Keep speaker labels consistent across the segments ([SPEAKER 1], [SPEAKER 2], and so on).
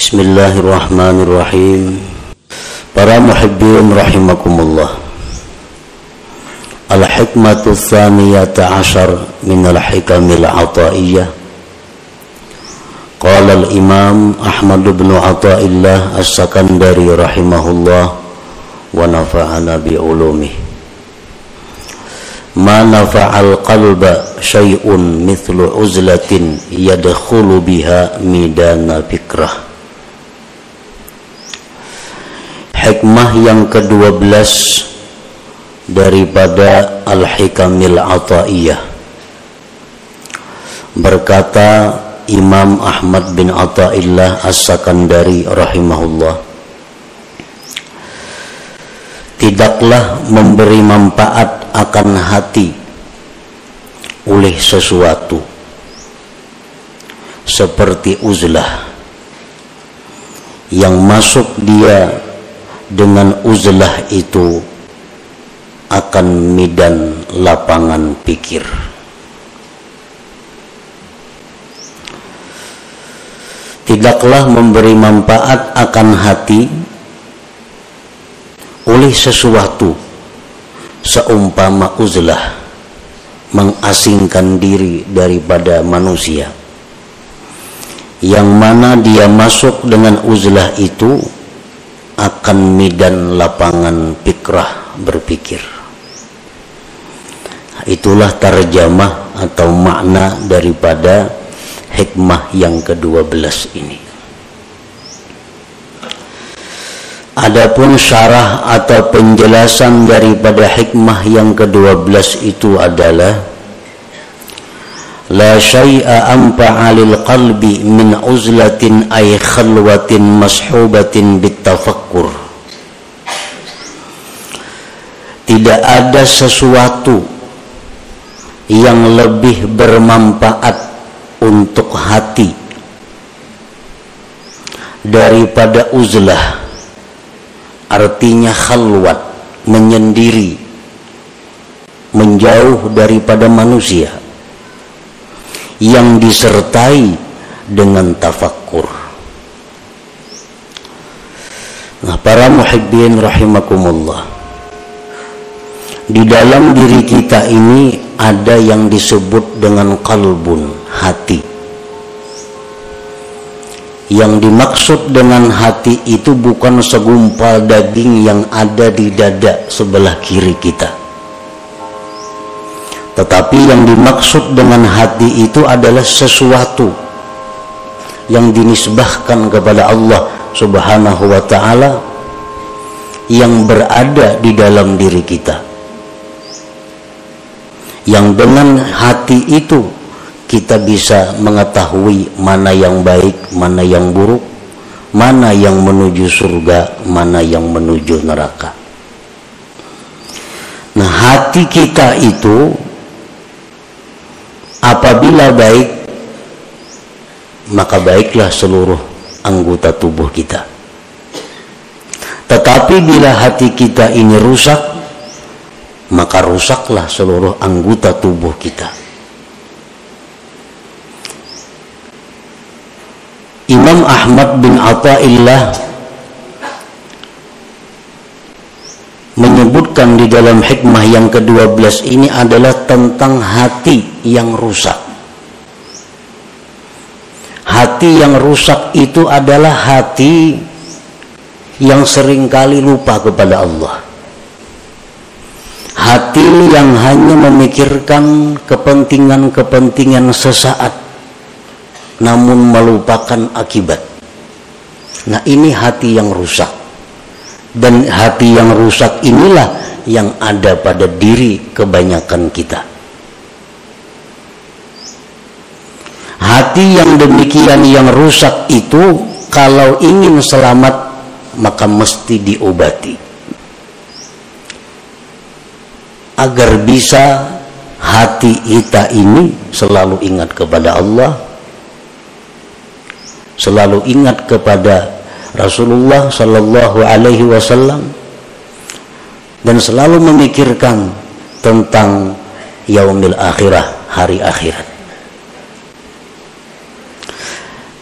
[SPEAKER 1] Bismillahirrahmanirrahim. Para muhibbin rahimakumullah. Al-hikmatu tsaniyata asyar min al-hikamil ataiyah. Qala al-imam Ahmad bin Athaillah As-Sakandari rahimahullah wa nafa'ana bi ulumih. Ma nafa'al qalba syai'un mithlu uzlatin yadkhulu biha midana fikrah. Hikmah yang ke-12 daripada Al-Hikamil Ataiyah. Berkata Imam Ahmad bin Athaillah As-Sakandari rahimahullah, tidaklah memberi manfaat akan hati oleh sesuatu seperti uzlah yang masuk dia dengan uzlah itu akan midan lapangan pikir. Tidaklah memberi manfaat akan hati oleh sesuatu seumpama uzlah mengasingkan diri daripada manusia, yang mana dia masuk dengan uzlah itu akan midan lapangan fikrah, berpikir. Itulah tarjamah atau makna daripada hikmah yang ke-12 ini. Adapun syarah atau penjelasan daripada hikmah yang ke-12 itu adalah la syai'a anfa'a lil qalbi min uzlatin ay khalwatin mashubatin bitafakkur. Tidak ada sesuatu yang lebih bermanfaat untuk hati daripada uzlah, artinya khalwat, menyendiri, menjauh daripada manusia, yang disertai dengan tafakkur. Nah, para muhibbin rahimakumullah, di dalam diri kita ini ada yang disebut dengan qalbun, hati. Yang dimaksud dengan hati itu bukan segumpal daging yang ada di dada sebelah kiri kita, tetapi yang dimaksud dengan hati itu adalah sesuatu yang dinisbahkan kepada Allah Subhanahu wa ta'ala, yang berada di dalam diri kita, yang dengan hati itu kita bisa mengetahui mana yang baik, mana yang buruk, mana yang menuju surga, mana yang menuju neraka. Nah, hati kita itu apabila baik, maka baiklah seluruh anggota tubuh kita. Tetapi bila hati kita ini rusak, maka rusaklah seluruh anggota tubuh kita. Imam Ahmad bin Athaillah menyebutkan di dalam hikmah yang ke-12 ini adalah tentang hati yang rusak. Hati yang rusak itu adalah hati yang seringkali lupa kepada Allah. Hati yang hanya memikirkan kepentingan-kepentingan sesaat, namun melupakan akibat. Nah, ini hati yang rusak. Dan hati yang rusak inilah yang ada pada diri kebanyakan kita. Hati yang demikian yang rusak itu kalau ingin selamat maka mesti diobati, agar bisa hati kita ini selalu ingat kepada Allah, selalu ingat kepada Rasulullah Sallallahu Alaihi Wasallam, dan selalu memikirkan tentang yaumil akhirah, hari akhirat.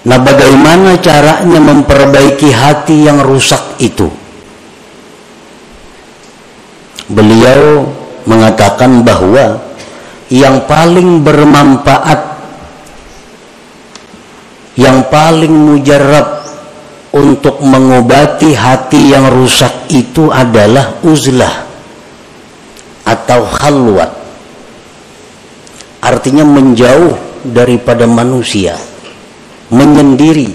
[SPEAKER 1] Nah, bagaimana caranya memperbaiki hati yang rusak itu? Beliau mengatakan bahwa yang paling bermanfaat, yang paling mujarab untuk mengobati hati yang rusak itu adalah uzlah atau khalwat. Artinya menjauh daripada manusia, menyendiri,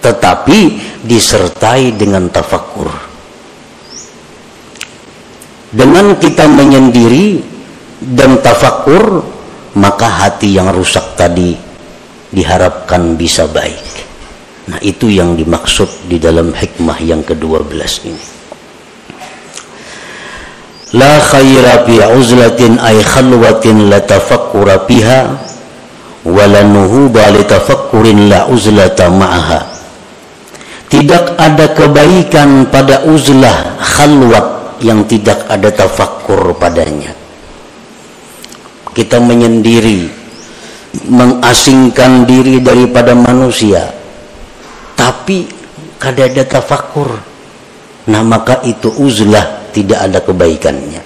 [SPEAKER 1] tetapi disertai dengan tafakkur. Dengan kita menyendiri dan tafakkur, maka hati yang rusak tadi diharapkan bisa baik. Nah, itu yang dimaksud di dalam hikmah yang ke-12 ini. La khaira fi uzlatin ay khalwatin la tafakkura fiha wa la nuhuba li tafakkurin la uzlata ma'aha. Tidak ada kebaikan pada uzlah khalwat yang tidak ada tafakkur padanya. Kita menyendiri, mengasingkan diri daripada manusia, tapi kada ada tafakkur. Nah, maka itu uzlah, tidak ada kebaikannya.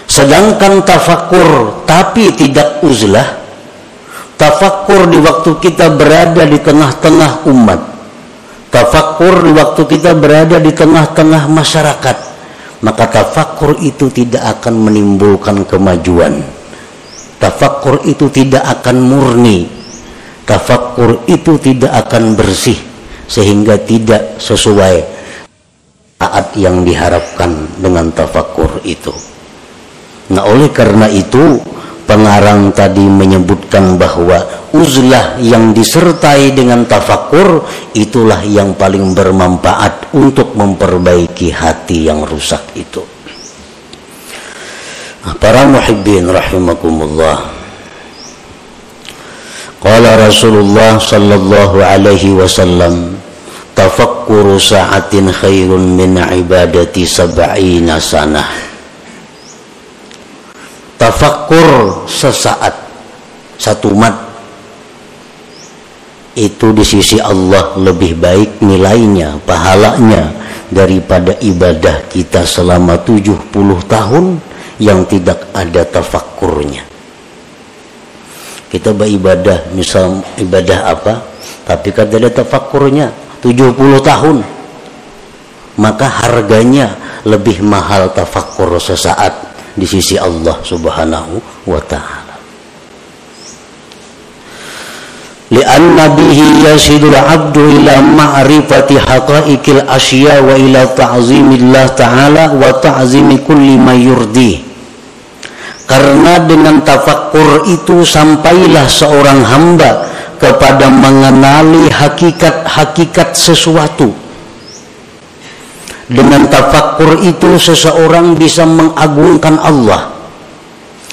[SPEAKER 1] Sedangkan tafakkur tapi tidak uzlah, tafakkur di waktu kita berada di tengah-tengah umat, tafakkur di waktu kita berada di tengah-tengah masyarakat, maka tafakkur itu tidak akan menimbulkan kemajuan. Tafakkur itu tidak akan murni, tafakkur itu tidak akan bersih, sehingga tidak sesuai saat yang diharapkan dengan tafakkur itu. Nah, oleh karena itu pengarang tadi menyebutkan bahwa uzlah yang disertai dengan tafakkur itulah yang paling bermanfaat untuk memperbaiki hati yang rusak itu. Para muhibbin rahimakumullah, qala Rasulullah sallallahu alaihi wasallam, tafakkuru sa'atin khairun min ibadati sab'ina sanah. Tafakkur sesaat, satu mat, itu di sisi Allah lebih baik nilainya, pahalanya daripada ibadah kita selama 70 tahun yang tidak ada tafakkurnya. Kita beribadah, misal ibadah apa, tapi kada ada tafakkurnya 70 tahun, maka harganya lebih mahal tafakkur sesaat di sisi Allah subhanahu wa ta'ala. Lianna bihi yasidul abdu ila ma'rifati haqaiqil asya wa ila ta'zimillah ta'ala wa ta'zimi kulli ma yurdi. Karena dengan tafakkur itu sampailah seorang hamba kepada mengenali hakikat-hakikat sesuatu. Dengan tafakkur itu seseorang bisa mengagungkan Allah.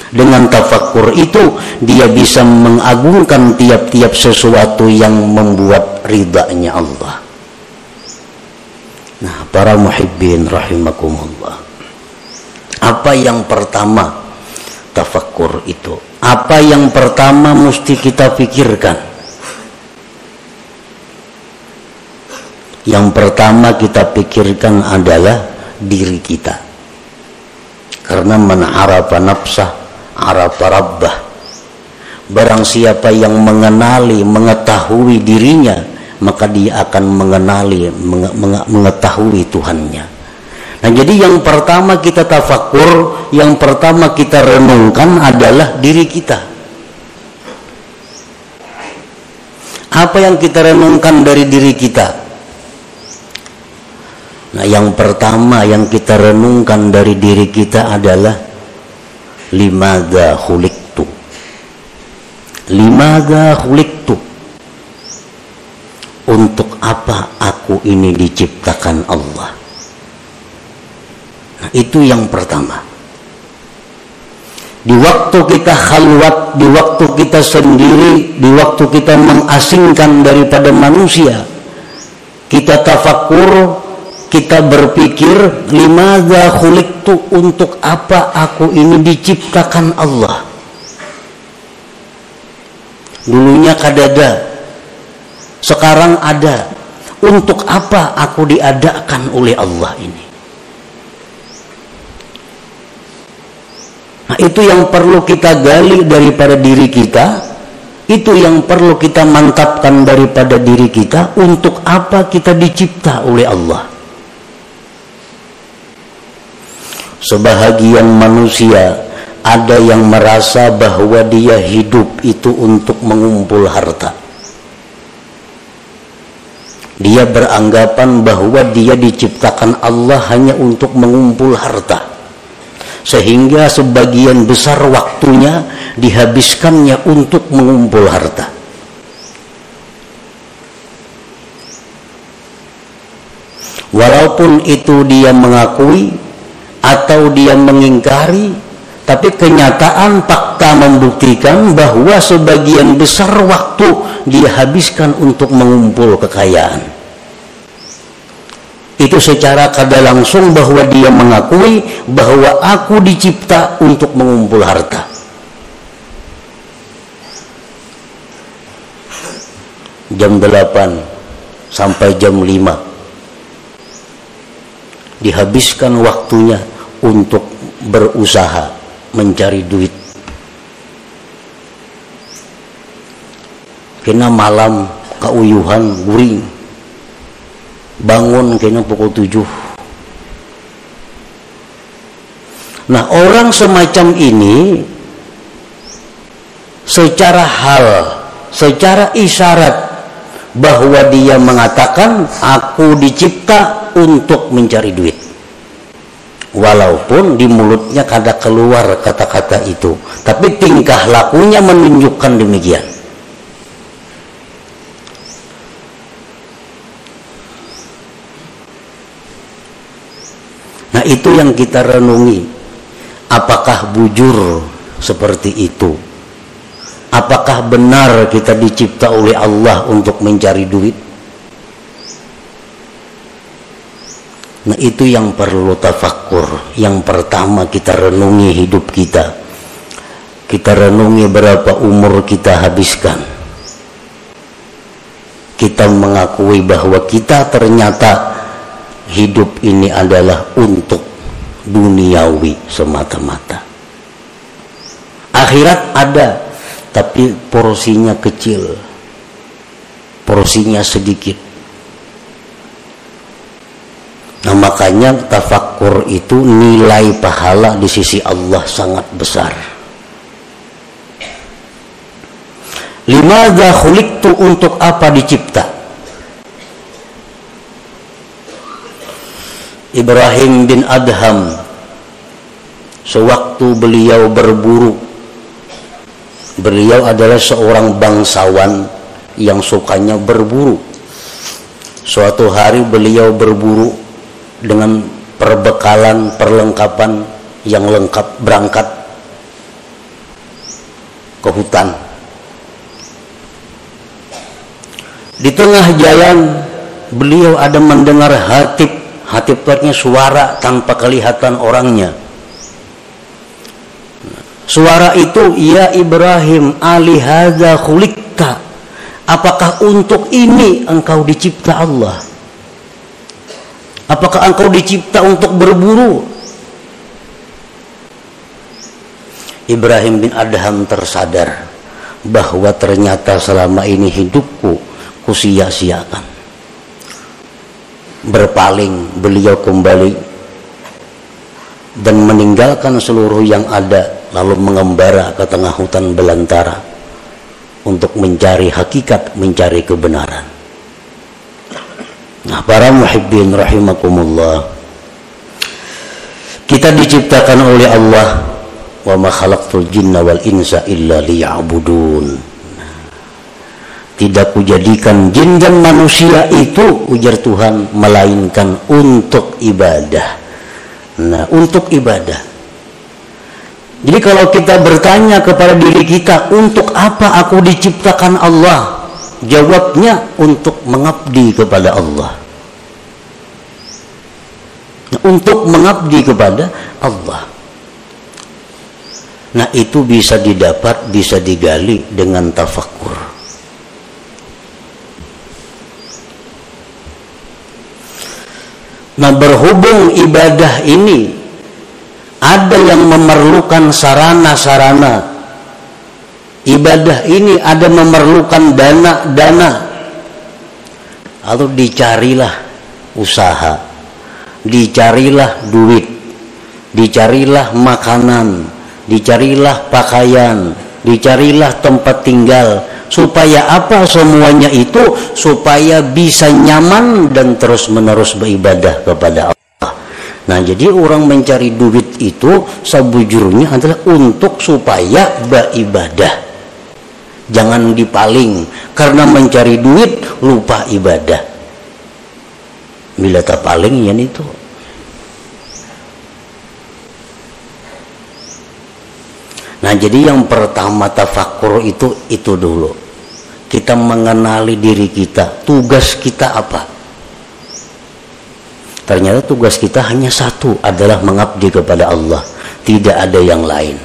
[SPEAKER 1] Dengan tafakkur itu dia bisa mengagungkan tiap-tiap sesuatu yang membuat ridhanya Allah. Nah, para muhibbin rahimakumullah, apa yang pertama tafakkur itu? Apa yang pertama mesti kita pikirkan? Yang pertama kita pikirkan adalah diri kita. Karena man arafa nafsah arafa rabbah. Barang siapa yang mengenali, mengetahui dirinya, maka dia akan mengenali, mengetahui Tuhannya. Nah, jadi yang pertama kita tafakkur, yang pertama kita renungkan adalah diri kita. Apa yang kita renungkan dari diri kita? Nah, yang pertama yang kita renungkan dari diri kita adalah limadza khuliqtu. Limadza khuliqtu? Untuk apa aku ini diciptakan Allah? Nah, itu yang pertama. Di waktu kita khalwat, di waktu kita sendiri, di waktu kita mengasingkan daripada manusia, kita tafakkur, kita berpikir, limadza khuliqtu, untuk apa aku ini diciptakan Allah? Dulunya kadada, sekarang ada. Untuk apa aku diadakan oleh Allah ini? Nah, itu yang perlu kita gali daripada diri kita, itu yang perlu kita mantapkan daripada diri kita. Untuk apa kita dicipta oleh Allah? Sebahagian manusia ada yang merasa bahwa dia hidup itu untuk mengumpul harta. Dia beranggapan bahwa dia diciptakan Allah hanya untuk mengumpul harta, sehingga sebagian besar waktunya dihabiskannya untuk mengumpul harta. Walaupun itu dia mengakui atau dia mengingkari, tapi kenyataan fakta membuktikan bahwa sebagian besar waktu dia habiskan untuk mengumpul kekayaan. Itu secara kada langsung bahwa dia mengakui bahwa aku dicipta untuk mengumpul harta. Jam 8 sampai jam 5 dihabiskan waktunya untuk berusaha mencari duit. Kena malam kauyuhan guring, bangun kena pukul 7. Nah, orang semacam ini secara hal, secara isyarat bahwa dia mengatakan aku dicipta untuk mencari duit, walaupun di mulutnya kada keluar kata-kata itu, tapi tingkah lakunya menunjukkan demikian. Nah, itu yang kita renungi. Apakah bujur seperti itu? Apakah benar kita dicipta oleh Allah untuk mencari duit? Nah, itu yang perlu tafakkur. Yang pertama kita renungi hidup kita. Kita renungi berapa umur kita habiskan. Kita mengakui bahwa kita ternyata hidup ini adalah untuk duniawi semata-mata. Akhirat ada, tapi porsinya kecil, porsinya sedikit. Nah, makanya tafakkur itu nilai pahala di sisi Allah sangat besar. Limadza khuliqtu, untuk apa dicipta? Ibrahim bin Adham, sewaktu beliau berburu, beliau adalah seorang bangsawan yang sukanya berburu. Suatu hari beliau berburu dengan perbekalan, perlengkapan yang lengkap, berangkat ke hutan. Di tengah jalan beliau ada mendengar hatibnya suara tanpa kelihatan orangnya. Suara itu, ya Ibrahim, alihadza khuliqta, apakah untuk ini engkau dicipta Allah? Apakah engkau dicipta untuk berburu? Ibrahim bin Adham tersadar bahwa ternyata selama ini hidupku kusia-siakan. Berpaling beliau kembali dan meninggalkan seluruh yang ada, lalu mengembara ke tengah hutan belantara untuk mencari hakikat, mencari kebenaran. Nah, para muhibbin rahimakumullah, kita diciptakan oleh Allah, wa ma khalaqtul jinna wal insa illa liya'budun. Tidak kujadikan jin dan manusia itu, ujar Tuhan, melainkan untuk ibadah. Nah, untuk ibadah. Jadi kalau kita bertanya kepada diri kita, untuk apa aku diciptakan Allah? Jawabnya, untuk mengabdi kepada Allah. Untuk mengabdi kepada Allah. Nah itu bisa didapat, bisa digali dengan tafakkur. Nah berhubung ibadah ini ada yang memerlukan sarana-sarana, ibadah ini ada memerlukan dana-dana, lalu dicarilah usaha, dicarilah duit, dicarilah makanan, dicarilah pakaian, dicarilah tempat tinggal. Supaya apa semuanya itu? Supaya bisa nyaman dan terus menerus beribadah kepada Allah. Nah jadi orang mencari duit itu sebujurnya adalah untuk supaya beribadah. Jangan dipaling karena mencari duit lupa ibadah. Bila tak paling ya itu. Nah jadi yang pertama tafakkur itu dulu. Kita mengenali diri kita, tugas kita apa. Ternyata tugas kita hanya satu, adalah mengabdi kepada Allah. Tidak ada yang lain.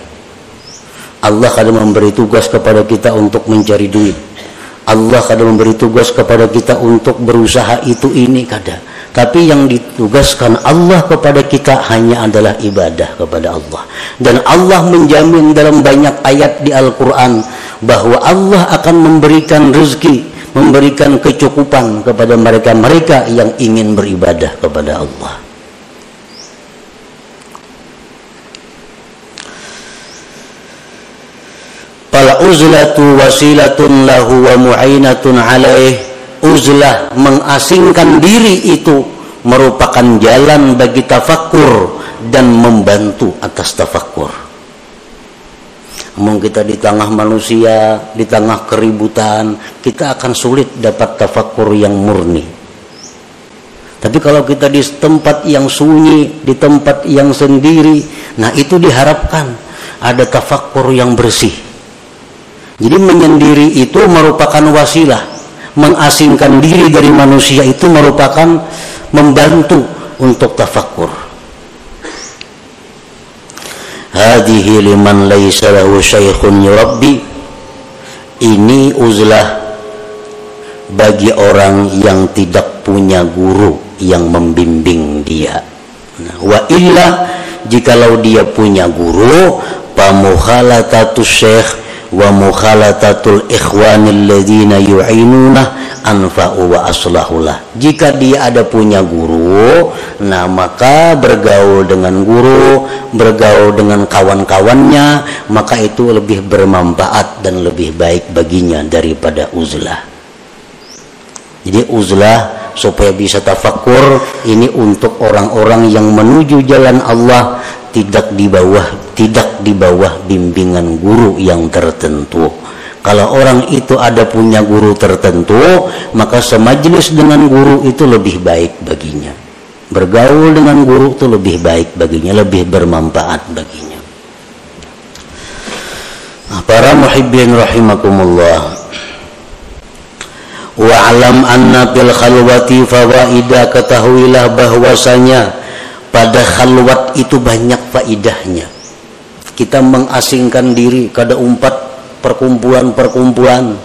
[SPEAKER 1] Allah kadang memberi tugas kepada kita untuk mencari duit. Allah kadang memberi tugas kepada kita untuk berusaha itu ini kadang. Tapi yang ditugaskan Allah kepada kita hanya adalah ibadah kepada Allah. Dan Allah menjamin dalam banyak ayat di Al-Quran bahwa Allah akan memberikan rezeki, memberikan kecukupan kepada mereka-mereka yang ingin beribadah kepada Allah. Fal uzlatu wasilatun lahu wa mu'inatun alaih. Uzlah, mengasingkan diri itu merupakan jalan bagi tafakkur dan membantu atas tafakkur. Namun kita di tengah manusia, di tengah keributan, kita akan sulit dapat tafakkur yang murni. Tapi kalau kita di tempat yang sunyi, di tempat yang sendiri, nah itu diharapkan ada tafakkur yang bersih. Jadi menyendiri itu merupakan wasilah. Mengasingkan diri dari manusia itu merupakan membantu untuk tafakkur. Hadhihi liman laisa lahu syaikhun yurabbi. Ini uzlah bagi orang yang tidak punya guru yang membimbing dia. Nah, wa illa jikalau dia punya guru, fa mukhalatatus syekh wa mukhalatatul ikhwanil ladzina yu'inuna anfa'u wa aslahulah. Jika dia ada punya guru, nah maka bergaul dengan guru, bergaul dengan kawan-kawannya, maka itu lebih bermanfaat dan lebih baik baginya daripada uzlah. Jadi uzlah supaya bisa tafakkur ini untuk orang-orang yang menuju jalan Allah, tidak di bawah bimbingan guru yang tertentu. Kalau orang itu ada punya guru tertentu, maka semajlis dengan guru itu lebih baik baginya. Bergaul dengan guru itu lebih baik baginya, lebih bermanfaat baginya. Nah, para muhibbin rahimakumullah. Wa'alam anna fil khalwati fawaida, ketahuilah bahwasanya pada khalwat itu banyak faidahnya. Kita mengasingkan diri, kada umpat perkumpulan-perkumpulan,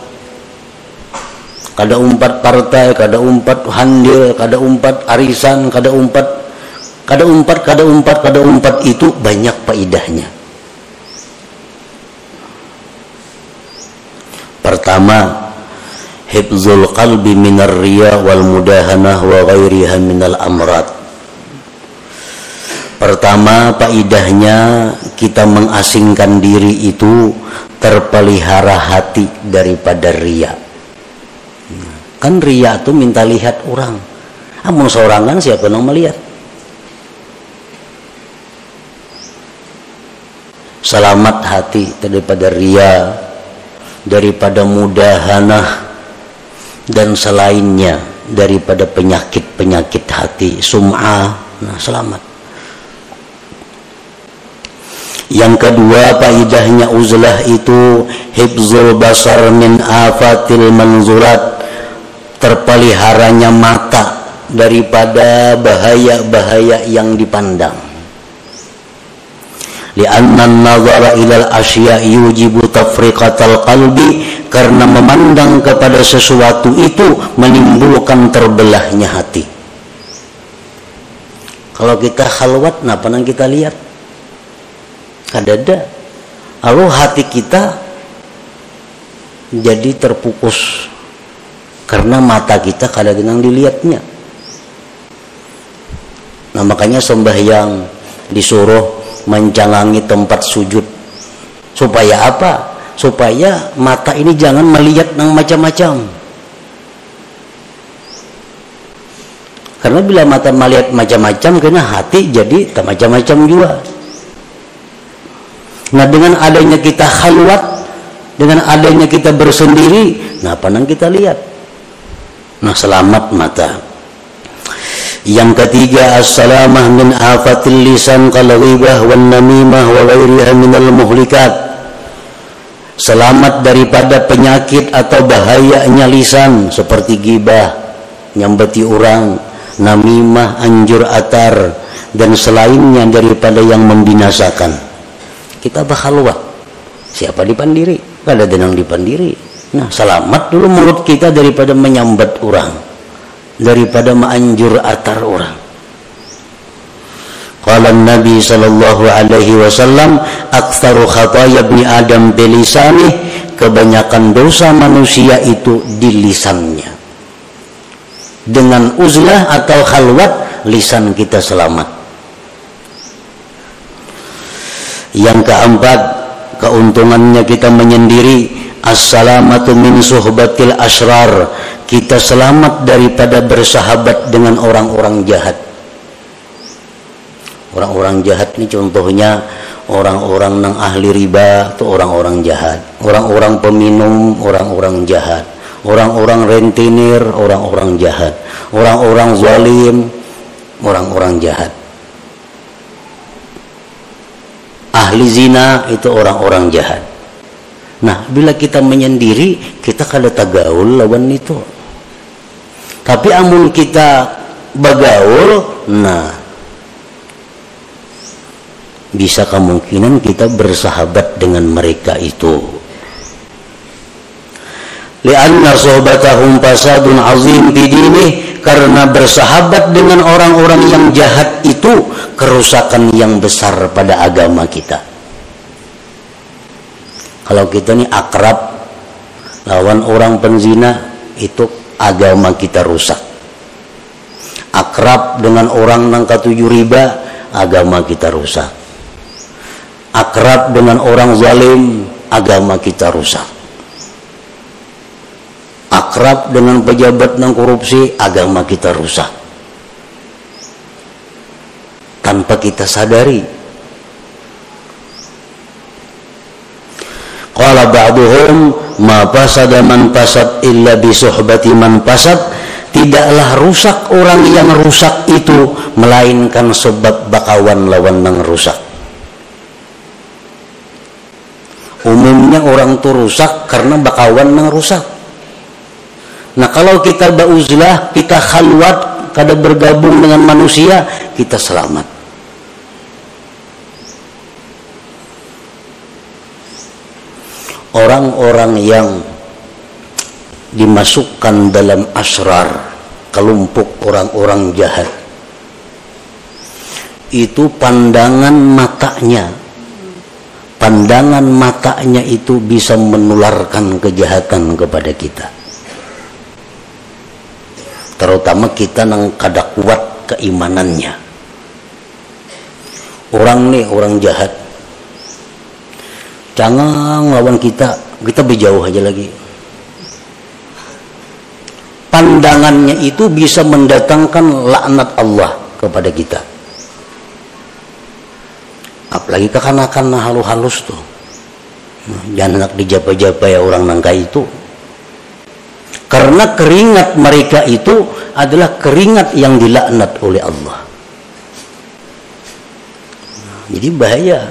[SPEAKER 1] kada umpat partai, kada umpat handil, kada umpat arisan, kada umpat itu banyak faidahnya. Pertama, hifzul qalbi minar riya wal mudahanah wa ghairiha minal amrad. Pertama, faidahnya kita mengasingkan diri itu terpelihara hati daripada riya. Kan riya itu minta lihat orang. Amun seorangan siapa yang melihat? Selamat hati daripada riya, daripada mudahanah dan selainnya daripada penyakit-penyakit hati, sum'ah. Nah, selamat. Yang kedua, faidahnya uzlah itu hifzul basar min afatil manzurat, terpeliharanya mata daripada bahaya-bahaya yang dipandang. li'anna an-nazara ilal asya yujibu tafriqatal qalbi, karena memandang kepada sesuatu itu menimbulkan terbelahnya hati. Kalau kita khalwat, napa nang kita lihat? Kadada. Lalu hati kita jadi terpukus karena mata kita kadang-kadang dilihatnya. Nah, makanya sembahyang disuruh mencanangi tempat sujud. Supaya apa? Supaya mata ini jangan melihat yang macam-macam. Karena bila mata melihat macam-macam, kena hati jadi macam-macam juga. Nah, dengan adanya kita khalwat, dengan adanya kita bersendiri, nah apa yang kita lihat? Nah, selamat mata. Yang ketiga, as-salamah min afatil lisan kal ghibah wan namimah wa ghairiha minal muhlikat. Selamat daripada penyakit atau bahayanya lisan seperti ghibah, nyambeti orang, namimah, anjur atar, dan selainnya daripada yang membinasakan. Kita bakhalwah, siapa dipandiri? Kada denang dipandiri. Nah, selamat dulu mulut kita daripada menyambat orang, daripada menganjur atar orang. Qala Nabi sallallahu alaihi wasallam, aktsaru khataya ibni Adam bilisanih, kebanyakan dosa manusia itu di lisannya. Dengan uzlah atau khalwat, lisan kita selamat. Yang keempat, keuntungannya kita menyendiri, as-salamatu min suhbatil asrar, kita selamat daripada bersahabat dengan orang-orang jahat. Orang-orang jahat ini contohnya orang-orang yang ahli riba, itu orang-orang jahat. Orang-orang peminum, orang-orang jahat. Orang-orang rentenir, orang-orang jahat. Orang-orang zalim, orang-orang jahat. Ahli zina itu orang-orang jahat. Nah, bila kita menyendiri, kita kada tagaul lawan itu. Tapi amun kita bagaul, nah bisa kemungkinan kita bersahabat dengan mereka itu. Li'anna sohbatahum fasadun azim bidinih, karena bersahabat dengan orang-orang yang jahat itu kerusakan yang besar pada agama kita. Kalau kita nih akrab lawan orang penzina, itu agama kita rusak. Akrab dengan orang yang katuju riba, agama kita rusak. Akrab dengan orang zalim, agama kita rusak. Akrab dengan pejabat yang korupsi, agama kita rusak. Tanpa kita sadari. Qala ba'duhum ma fasada man fasad illa bi suhbati man fasad, tidaklah rusak orang yang rusak itu melainkan sebab bakawan lawan yang rusak. Umumnya orang itu rusak karena bakawan yang rusak. Nah, kalau kita bauzlah, kita khalwat, kada bergabung dengan manusia, kita selamat. Orang-orang yang dimasukkan dalam asrar, kelompok orang-orang jahat, itu pandangan matanya itu bisa menularkan kejahatan kepada kita. Terutama kita yang kada kuat keimanannya. Orang nih, orang jahat, jangan lawan kita berjauh aja lagi. Pandangannya itu bisa mendatangkan laknat Allah kepada kita. Apalagi kekanakan halus-halus tuh. Jangan nak dijapa-japa ya orang nangka itu. Karena keringat mereka itu adalah keringat yang dilaknat oleh Allah. Jadi bahaya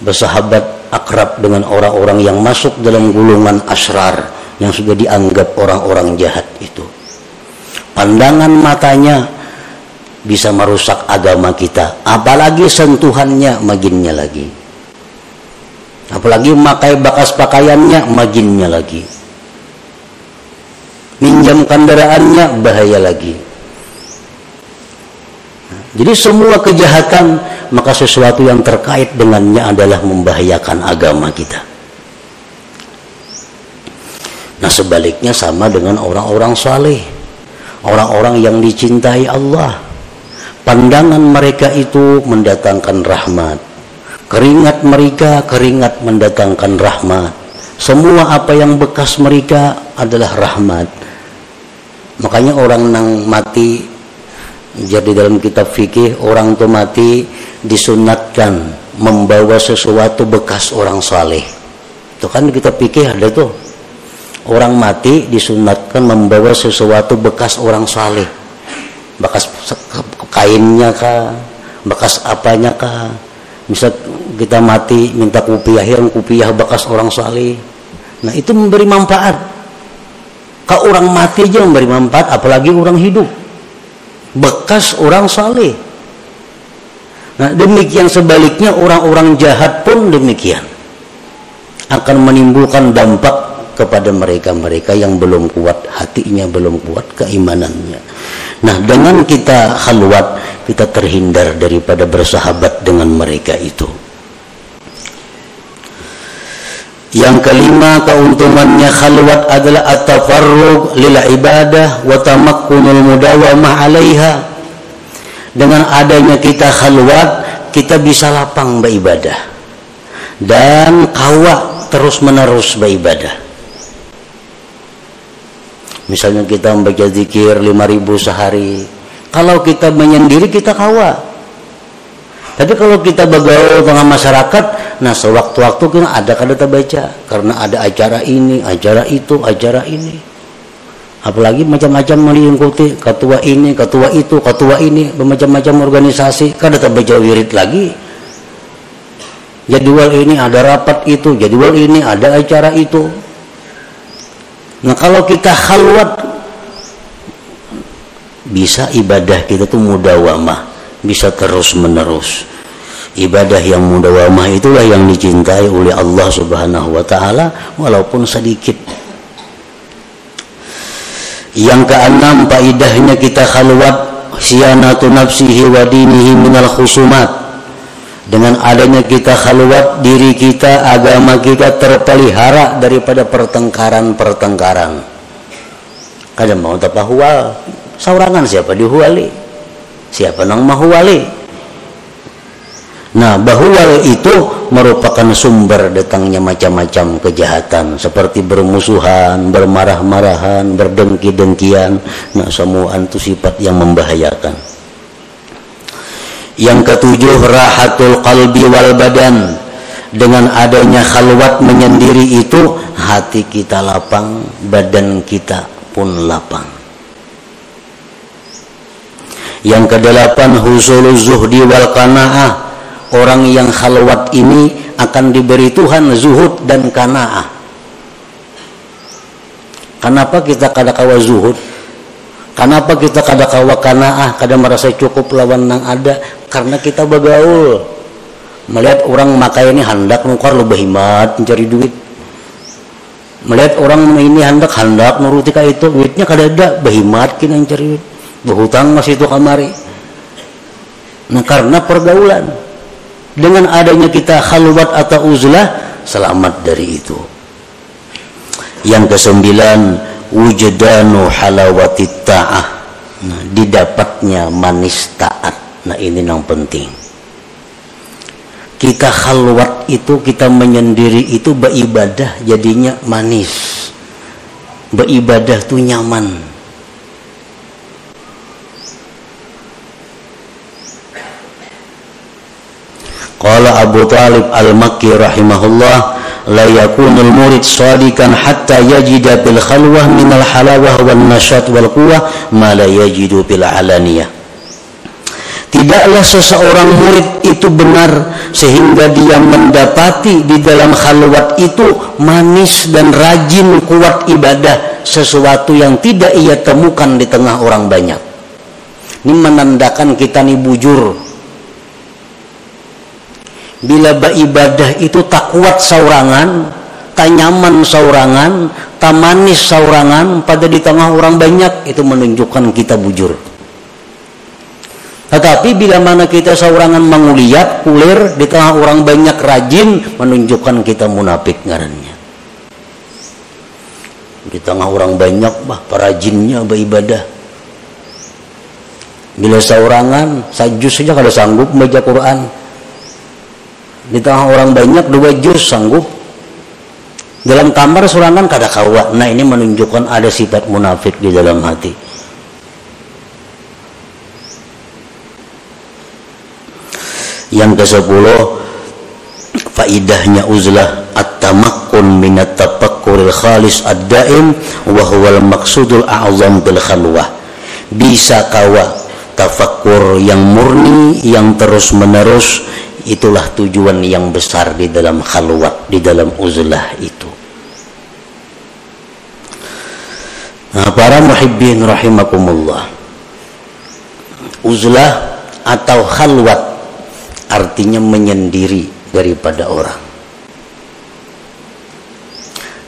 [SPEAKER 1] bersahabat akrab dengan orang-orang yang masuk dalam golongan asrar, yang sudah dianggap orang-orang jahat itu. Pandangan matanya bisa merusak agama kita, apalagi sentuhannya maginnya lagi, apalagi memakai bekas pakaiannya maginnya lagi, minjam kendaraannya bahaya lagi. Jadi semua kejahatan, maka sesuatu yang terkait dengannya adalah membahayakan agama kita. Nah sebaliknya sama dengan orang-orang saleh, orang-orang yang dicintai Allah. Pandangan mereka itu mendatangkan rahmat, keringat mereka keringat mendatangkan rahmat. Semua apa yang bekas mereka adalah rahmat. Makanya orang nang mati, jadi dalam kitab fikih, orang itu mati disunatkan membawa sesuatu bekas orang saleh. Itu kan kita fikih ada tuh, orang mati disunatkan membawa sesuatu bekas orang saleh, bekas kainnya kah, bekas apanya kah. Misal kita mati minta kupiah, yang kupiah bekas orang saleh. Nah itu memberi manfaat. Kalau orang mati aja memberi manfaat, apalagi orang hidup, bekas orang saleh. Nah demikian sebaliknya orang-orang jahat pun demikian, akan menimbulkan dampak kepada mereka-mereka yang belum kuat hatinya, belum kuat keimanannya. Nah dengan kita khalwat, kita terhindar daripada bersahabat dengan mereka itu. Yang kelima, keuntungannya khalwat adalah at-tafarrug lil ibadah wa tamakkunul mudawamah 'alaiha. Dengan adanya kita khalwat, kita bisa lapang beribadah dan kawa terus-menerus beribadah. Misalnya kita membaca zikir 5.000 sehari, kalau kita menyendiri kita kawa. Tapi kalau kita bergaul dengan masyarakat, nah sewaktu-waktu kita ada kada baca, karena ada acara ini, acara itu, acara ini. Apalagi macam-macam mengikuti ketua ini, ketua itu, ketua ini, bermacam-macam organisasi, kada baca wirid lagi. Jadwal ini ada rapat itu, jadwal ini ada acara itu. Nah kalau kita khalwat, bisa ibadah kita tuh mudawamah, bisa terus-menerus. Ibadah yang mudawamah itulah yang dicintai oleh Allah Subhanahu wa taala walaupun sedikit. Yang keenam, faidahnya kita khalwat siyanatu nafsihi wa dinihi minal khusumat. Dengan adanya kita khalwat, diri kita, agama kita terpelihara daripada pertengkaran-pertengkaran. Kadang mau tapahual, saurangan siapa dihuali, siapa nang mahuali. Nah, bahuwal itu merupakan sumber datangnya macam-macam kejahatan, seperti bermusuhan, bermarah-marahan, berdengki-dengkian. Nah, semua itu sifat yang membahayakan. Yang ketujuh, rahatul qalbi wal badan. Dengan adanya khalwat menyendiri itu, hati kita lapang, badan kita pun lapang. Yang kedelapan, husulul zuhdi wal qanaah. Orang yang khalwat ini akan diberi Tuhan zuhud dan qanaah. Kenapa kita kada kawa zuhud? Kenapa kita kada kawa qanaah, kada merasa cukup lawan nang ada? Karena kita bergaul, melihat orang makai ini hendak nukar lebih hemat mencari duit. Melihat orang ini hendak nuruti kayak itu, duitnya kada ada, berhemat kena mencari duit, berhutang masih itu kamari. Nah karena pergaulan. Dengan adanya kita khalwat atau uzlah, selamat dari itu. Yang kesembilan, wujdanu halawatit ta'ah. Nah, didapatnya manis taat. Nah ini yang penting. Kita khalwat itu, kita menyendiri itu, beribadah jadinya manis. Beribadah tuh nyaman. Qala Abu Talib al-Makki rahimahullah, la yakunul murid shadikan hatta yajida bil khalwah minal halawah wan nasyat wal quwwah ma la yajidu bil alaniyah. Tidaklah seseorang murid itu benar sehingga dia mendapati di dalam khalwat itu manis dan rajin kuat ibadah, sesuatu yang tidak ia temukan di tengah orang banyak. Ini menandakan kita nih bujur. Bila beribadah itu tak kuat saurangan, tak nyaman saurangan, tak manis saurangan, pada di tengah orang banyak, itu menunjukkan kita bujur. Tetapi bila mana kita saurangan menguliat, kulir, di tengah orang banyak rajin, menunjukkan kita munafik ngarannya. Di tengah orang banyak, perajinnya beribadah. Bila saurangan, sajus saja kalau sanggup membaca Quran. Di tengah orang banyak 2 juz sanggup. Dalam kamar saurangan kada kawa. Nah, ini menunjukkan ada sifat munafik di dalam hati. Yang ke-10, faidahnya uzlah at-tamakkun minat tafakkuril khalis ad-daim wa huwal maqsudul a'zam bil khalwah. Bisa kawa tafakkur yang murni, yang terus menerus, itulah tujuan yang besar di dalam khalwat, di dalam uzlah itu. Nah, para muhibbin rahimakumullah, uzlah atau khalwat artinya menyendiri daripada orang,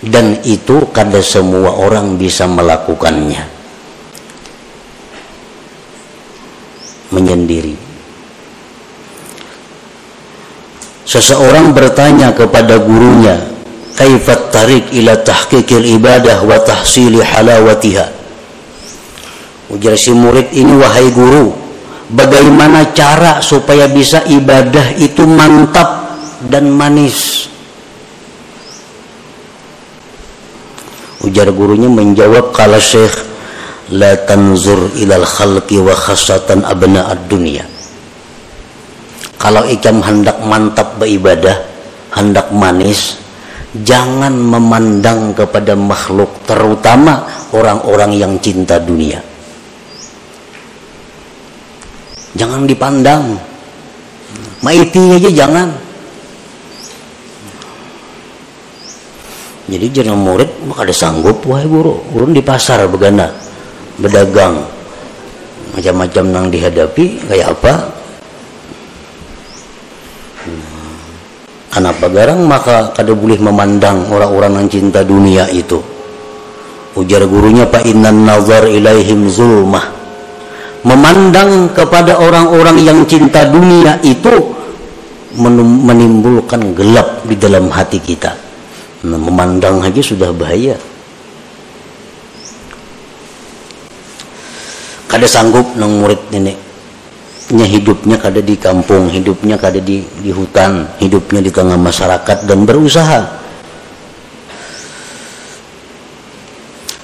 [SPEAKER 1] dan itu kada semua orang bisa melakukannya. Menyendiri. Seseorang bertanya kepada gurunya, kaifat tarik ila tahqiqil ibadah wa tahsili halawatiha. Ujar si murid ini, wahai guru, bagaimana cara supaya bisa ibadah itu mantap dan manis? Ujar gurunya menjawab, kala syekh, la tanzur ilal khalqi wa khasatan abna'ad dunya. Kalau ikam hendak mantap beribadah, hendak manis, jangan memandang kepada makhluk, terutama orang-orang yang cinta dunia. Jangan dipandang, maiti aja jangan. Jadi jangan murid, maka ada sanggup, wahai guru, guru di pasar begana, berdagang, macam-macam yang dihadapi, kayak apa? Kenapa garang, maka kada boleh memandang orang-orang yang cinta dunia itu. Ujar gurunya, fa innan nazar ilaihim zulmah. Memandang kepada orang-orang yang cinta dunia itu menimbulkan gelap di dalam hati kita. Nah, memandang aja sudah bahaya. Kada sanggup nang murid ini, hidupnya kada di kampung, hidupnya kada di hutan, hidupnya di tengah masyarakat dan berusaha.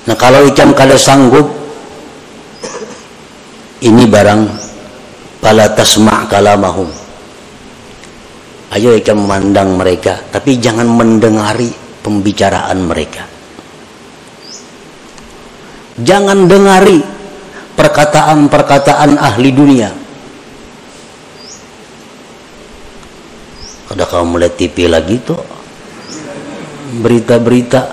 [SPEAKER 1] Nah, kalau ikam kada sanggup, ini barang fala tasma' kalamahum. Ayo ikam memandang mereka, tapi jangan mendengari pembicaraan mereka. Jangan dengari perkataan-perkataan ahli dunia. Kada kau melihat TV lagi tuh, berita-berita.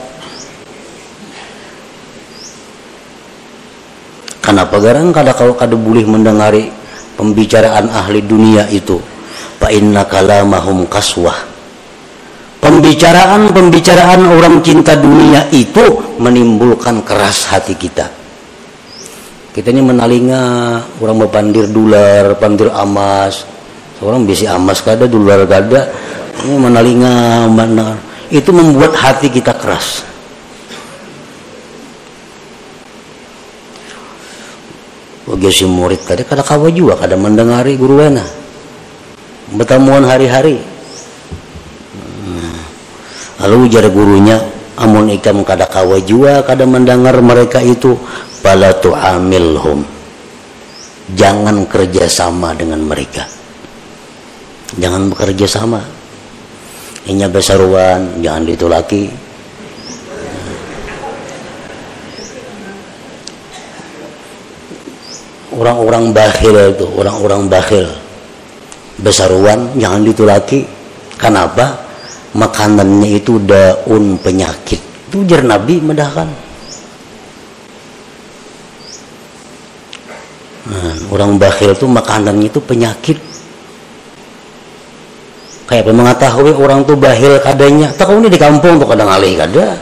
[SPEAKER 1] Kenapa garang kada kau kada boleh mendengari pembicaraan ahli dunia itu? Fa inna kalamahum kaswah. Pembicaraan orang cinta dunia itu menimbulkan keras hati kita. Kita ini menalinga orang berpandir dolar, pandir emas. Orang bisa emas kada, dolar kada. Ini menalinga mana? Itu membuat hati kita keras. Bagi si murid tadi kada kawa juga, kada mendengari guruana. Bertemuan hari-hari. Lalu ujar gurunya, amun ikam kada kawa juga, kada mendengar mereka itu, fala tu'amilhum. Jangan kerjasama dengan mereka. Jangan bekerja sama. Inya besaruan, jangan ditulaki. Orang-orang bakhil itu, orang-orang bakhil besaruan, jangan ditulaki. Kenapa? Makanannya itu daun penyakit. Itu ujar Nabi medahkan. Orang bakhil itu makanannya itu penyakit. Kayak mengetahui orang tuh bakhil kadanya, tahu ini di kampung tuh kadang alih kada.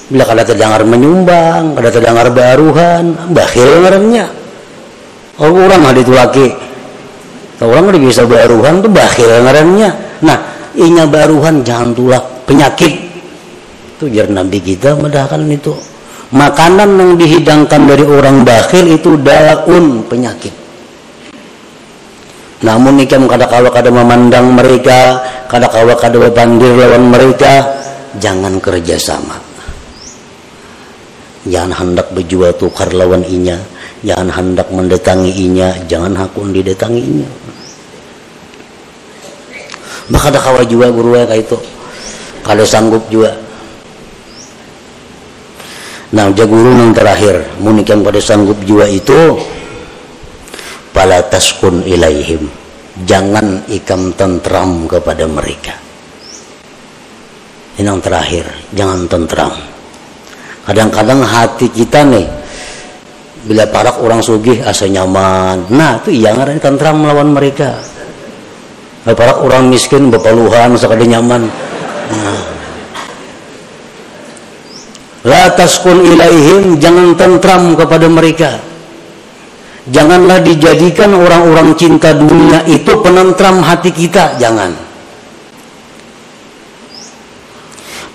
[SPEAKER 1] Bila kada terdengar menyumbang, kada terdengar baruhan, bakhil ngarannya. Orang ada itu laki, orang udah bisa baruhan tuh bakhil ngarannya. Nah, inya baruhan jangan tulak penyakit. Itu jar Nabi kita medahkan itu. Makanan yang dihidangkan dari orang bakhil itu daun penyakit. Namun ikam kada-kawa kada memandang mereka, kada-kawa kada berbandir lawan mereka, jangan kerjasama. Jangan hendak berjual tukar lawan inya, jangan hendak mendatangi inya, jangan hakun didatangi inya. Maka kada-kawa juga guru kayak itu, kada sanggup juga. Nah, jaguru yang terakhir, munikam kada sanggup juga itu, fala taskun ilaihim, jangan ikam tentram kepada mereka. Ini yang terakhir, jangan tentram. Kadang-kadang hati kita nih, bila parak orang sugih asa nyaman, nah itu iya ngaran tentram melawan mereka. Bila parak orang miskin bepaluhan sakada nyaman. Nah, la taskun ilaihim, jangan tentram kepada mereka. Janganlah dijadikan orang-orang cinta dunia itu penentram hati kita, jangan.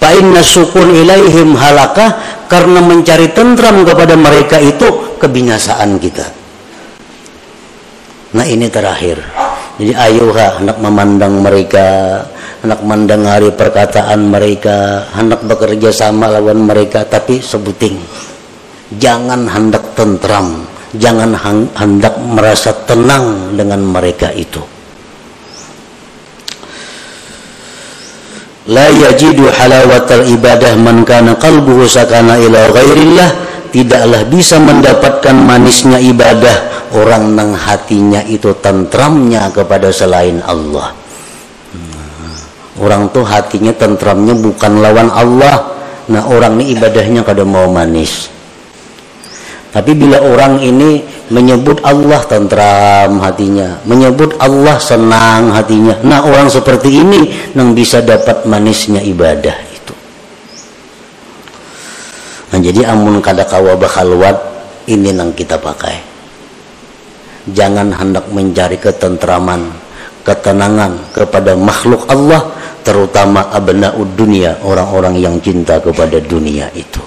[SPEAKER 1] Fa inna sukun ilaihim halakah, karena mencari tentram kepada mereka itu kebinasaan kita. Nah, ini terakhir. Jadi ayuha hendak memandang mereka, hendak mendengari perkataan mereka, hendak bekerja sama lawan mereka, tapi sebuting. Jangan hendak tentram, jangan hendak merasa tenang dengan mereka itu. La yajidu halawatal ibadah man kana qalbuhu sakana ila ghairillah, tidaklah bisa mendapatkan manisnya ibadah orang nang hatinya itu tentramnya kepada selain Allah. Orang tuh hatinya tentramnya bukan lawan Allah. Nah, orang ini ibadahnya kada mau manis. Tapi bila orang ini menyebut Allah tentram hatinya, menyebut Allah senang hatinya, nah orang seperti ini yang bisa dapat manisnya ibadah itu. Nah, jadi amun kada kawa bakhalwat, ini yang kita pakai. Jangan hendak mencari ketentraman, ketenangan kepada makhluk Allah, terutama abnaud dunia, orang-orang yang cinta kepada dunia itu.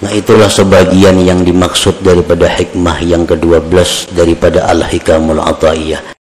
[SPEAKER 1] Nah, itulah sebagian yang dimaksud daripada hikmah yang ke-12 daripada Al-Hikamul Athaiyah.